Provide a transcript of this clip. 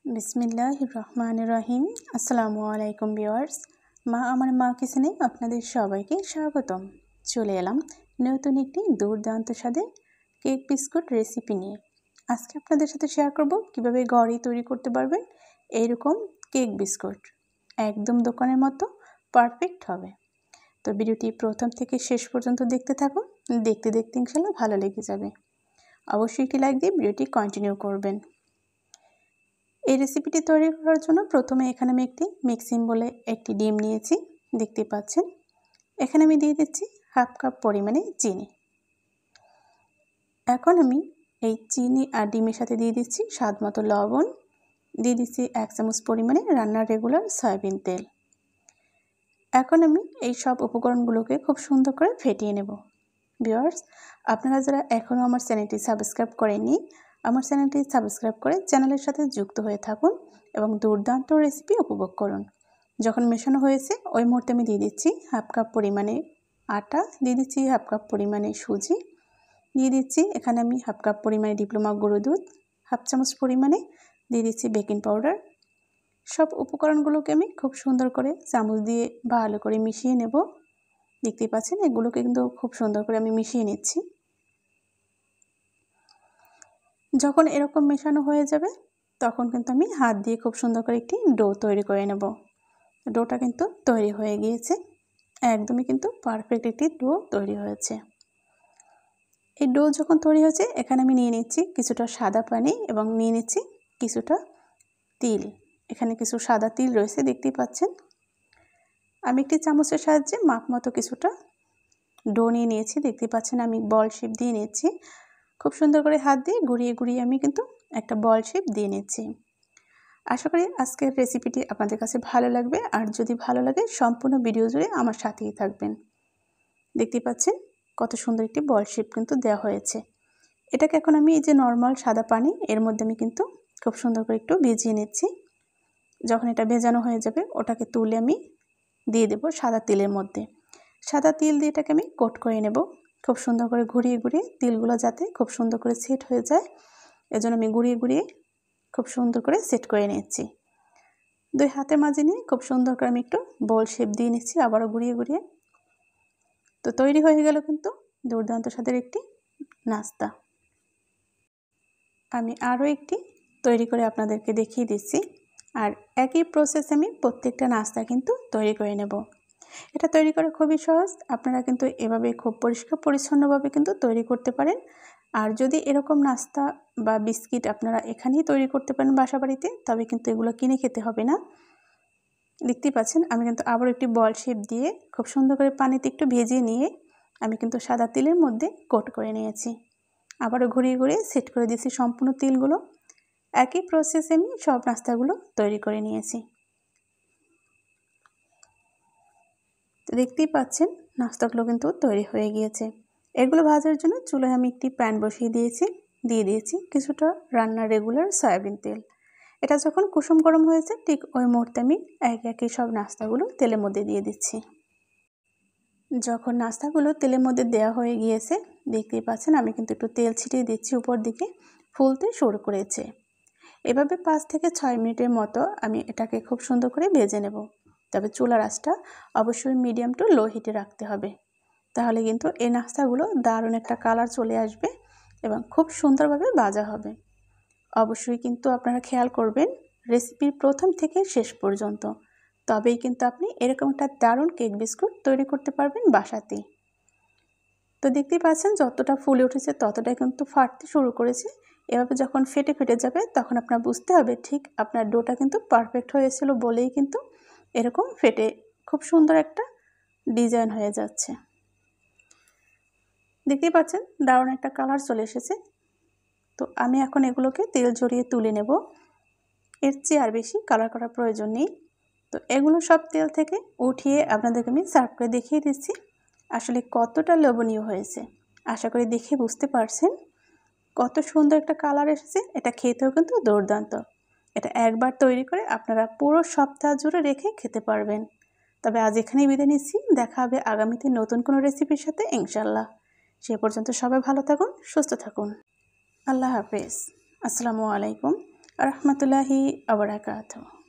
বিসমিল্লাহিররহমানিররহিম। আসসালামু আলাইকুম ভিউয়ার্স। মা কিচেনে আপনাদের সবাইকে স্বাগতম। চলে এলাম নতুন একটি দুর্দান্ত স্বাদের কেক বিস্কুট রেসিপি নিয়ে। আজকে আপনাদের সাথে শেয়ার করব কিভাবে ঘরেই তৈরি করতে পারবেন এইরকম কেক বিস্কুট। একদম দোকানের মতো পারফেক্ট হবে। তো ভিডিওটি প্রথম থেকে শেষ পর্যন্ত দেখতে থাকুন। দেখতে দেখতে ইনশাআল্লাহ ভালো লেগে যাবে। অবশ্যই একটি লাইক দিয়ে ভিডিওটি কন্টিনিউ করবেন। এই রেসিপিটি তৈরি করার জন্য প্রথমে এখানে আমি একটি মিক্সিং বলে একটি ডিম নিয়েছি, দেখতে পাচ্ছেন। এখানে আমি দিয়ে দিচ্ছি হাফ কাপ পরিমাণে চিনি। এখন আমি এই চিনি আর ডিমের সাথে দিয়ে দিচ্ছি স্বাদ মতো লবণ, দিয়ে দিচ্ছি 1 চামচ পরিমাণে রান্নার রেগুলার সয়াবিন তেল। এখন আমি এই সব উপকরণগুলোকে খুব সুন্দর করে ফেটিয়ে নেব। ভিউয়ার্স, আপনারা যারা এখনও আমার চ্যানেলটি সাবস্ক্রাইব করেননি, আমার চ্যানেলটি সাবস্ক্রাইব করে চ্যানেলের সাথে যুক্ত হয়ে থাকুন এবং দুর্দান্ত রেসিপি উপভোগ করুন। যখন মেশানো হয়েছে ওই মুহূর্তে আমি দিয়ে দিচ্ছি হাফ কাপ পরিমাণে আটা, দিয়ে দিচ্ছি হাফ কাপ পরিমাণে সুজি, দিয়ে দিচ্ছি এখানে আমি হাফ কাপ পরিমাণে ডিপ্লোমা গুঁড়ো দুধ, হাফ চামচ পরিমাণে দিয়ে দিচ্ছি বেকিং পাউডার। সব উপকরণগুলোকে আমি খুব সুন্দর করে চামচ দিয়ে ভালো করে মিশিয়ে নেব। দেখতে পাচ্ছেন এগুলোকে কিন্তু খুব সুন্দর করে আমি মিশিয়ে নিচ্ছি। যখন এরকম মেশানো হয়ে যাবে তখন কিন্তু আমি হাত দিয়ে খুব সুন্দর করে একটি ডো তৈরি করে নেব। ডোটা কিন্তু তৈরি হয়ে গিয়েছে, একদমই কিন্তু পারফেক্ট একটি ডো তৈরি হয়েছে। এই ডো যখন তৈরি হয়েছে এখানে আমি নিয়ে নিচ্ছি কিছুটা সাদা পানি এবং নিয়ে নিচ্ছি কিছুটা তিল। এখানে কিছু সাদা তিল রয়েছে, দেখতেই পাচ্ছেন। আমি একটি চামচের সাহায্যে মাপ মতো কিছুটা ডো নিয়ে নিয়েছি, দেখতে পাচ্ছেন। আমি বল শেপ দিয়ে নিচ্ছি, খুব সুন্দর করে হাত দিয়ে ঘুরিয়ে ঘুরিয়ে আমি কিন্তু একটা বল শেপ দিয়ে নিচ্ছি। আশা করি আজকের রেসিপিটি আপনাদের কাছে ভালো লাগবে, আর যদি ভালো লাগে সম্পূর্ণ ভিডিও জুড়ে আমার সাথেই থাকবেন। দেখতে পাচ্ছেন কত সুন্দর একটি বল শেপ কিন্তু দেওয়া হয়েছে। এটাকে এখন আমি এই যে নর্মাল সাদা পানি এর মধ্যে আমি কিন্তু খুব সুন্দর করে একটু ভিজিয়ে নিচ্ছি। যখন এটা ভেজানো হয়ে যাবে ওটাকে তুলে আমি দিয়ে দেব সাদা তিলের মধ্যে। সাদা তিল দিয়ে এটাকে আমি কোট করে নেব, খুব সুন্দর করে ঘুরিয়ে ঘুরিয়ে তিলগুলো যাতে খুব সুন্দর করে সেট হয়ে যায়, এজন্য আমি ঘুরিয়ে ঘুরিয়ে খুব সুন্দর করে সেট করে নিচ্ছি। দুই হাতের মাঝে নিয়ে খুব সুন্দর করে আমি একটু বল শেপ দিয়ে নিচ্ছি, আবারও ঘুরিয়ে ঘুরিয়ে। তো তৈরি হয়ে গেল কিন্তু দুর্দান্ত স্বাদের একটি নাস্তা। আমি আরও একটি তৈরি করে আপনাদেরকে দেখিয়ে দিচ্ছি, আর একই প্রসেস আমি প্রত্যেকটা নাস্তা কিন্তু তৈরি করে নেব। এটা তৈরি করা খুবই সহজ, আপনারা কিন্তু এভাবে খুব পরিষ্কার পরিচ্ছন্নভাবে কিন্তু তৈরি করতে পারেন। আর যদি এরকম নাস্তা বা বিস্কিট আপনারা এখানেই তৈরি করতে পারেন বাসা বাড়িতে, তবে কিন্তু এগুলো কিনে খেতে হবে না। দেখতেই পাচ্ছেন আমি কিন্তু আবার একটি বল শেপ দিয়ে খুব সুন্দর করে পানিতে একটু ভেজিয়ে নিয়ে আমি কিন্তু সাদা তিলের মধ্যে কোট করে নিয়েছি। আবারও ঘুরিয়ে ঘুরিয়ে সেট করে দিয়েছি সম্পূর্ণ তিলগুলো। একই প্রসেসে আমি সব নাস্তাগুলো তৈরি করে নিয়েছি। তো দেখতেই পাচ্ছেন নাস্তাগুলো কিন্তু তৈরি হয়ে গিয়েছে। এগুলো ভাজার জন্য চুলায় আমি একটি প্যান বসিয়ে দিয়েছি, দিয়ে দিয়েছি কিছুটা রান্নার রেগুলার সয়াবিন তেল। এটা যখন কুসুম গরম হয়েছে ঠিক ওই মুহূর্তে আমি একে একে সব নাস্তাগুলো তেলের মধ্যে দিয়ে দিচ্ছি। যখন নাস্তাগুলো তেলের মধ্যে দেওয়া হয়ে গিয়েছে দেখতেই পাচ্ছেন আমি কিন্তু একটু তেল ছিটিয়ে দিচ্ছি, উপর দিকে ফুলতে শুরু করেছে। এভাবে 5 থেকে 6 মিনিটের মতো আমি এটাকে খুব সুন্দর করে ভেজে নেব। তবে চুলার আঁচটা অবশ্যই মিডিয়াম টু লো হিটে রাখতে হবে, তাহলে কিন্তু এই নাস্তাগুলো দারুণ একটা কালার চলে আসবে এবং খুব সুন্দরভাবে ভাজা হবে। অবশ্যই কিন্তু আপনারা খেয়াল করবেন রেসিপির প্রথম থেকে শেষ পর্যন্ত, তবেই কিন্তু আপনি এরকম একটা দারুণ কেক বিস্কুট তৈরি করতে পারবেন বাসাতেই। তো দেখতেই পাচ্ছেন যতটা ফুলে উঠেছে ততটাই কিন্তু ফাটতে শুরু করেছে। এভাবে যখন ফেটে ফেটে যাবে তখন আপনার বুঝতে হবে ঠিক আপনার ডোটা কিন্তু পারফেক্ট হয়েছিল বলেই কিন্তু এরকম ফেটে খুব সুন্দর একটা ডিজাইন হয়ে যাচ্ছে। দেখতেই পাচ্ছেন দারুণ একটা কালার চলে এসেছে। তো আমি এখন এগুলোকে তেল ঝরিয়ে তুলে নেব, এর চেয়ে আর বেশি কালার করার প্রয়োজন নেই। তো এগুলো সব তেল থেকে উঠিয়ে আপনাদেরকে আমি সার্ভ করে দেখিয়ে দিচ্ছি আসলে কতটা লোভনীয় হয়েছে। আশা করি দেখে বুঝতে পারছেন কত সুন্দর একটা কালার এসেছে। এটা খেতেও কিন্তু দুর্দান্ত। এটা একবার তৈরি করে আপনারা পুরো সপ্তাহ জুড়ে রেখে খেতে পারবেন। তবে আজ এখানেই বিদায় নিচ্ছি, দেখা হবে আগামীতে নতুন কোনো রেসিপির সাথে ইনশাল্লাহ। সে পর্যন্ত সবাই ভালো থাকুন, সুস্থ থাকুন। আল্লাহ হাফেজ। আসসালামু আলাইকুম। রহমতুল্লাহি ওয়া বারাকাতুহু।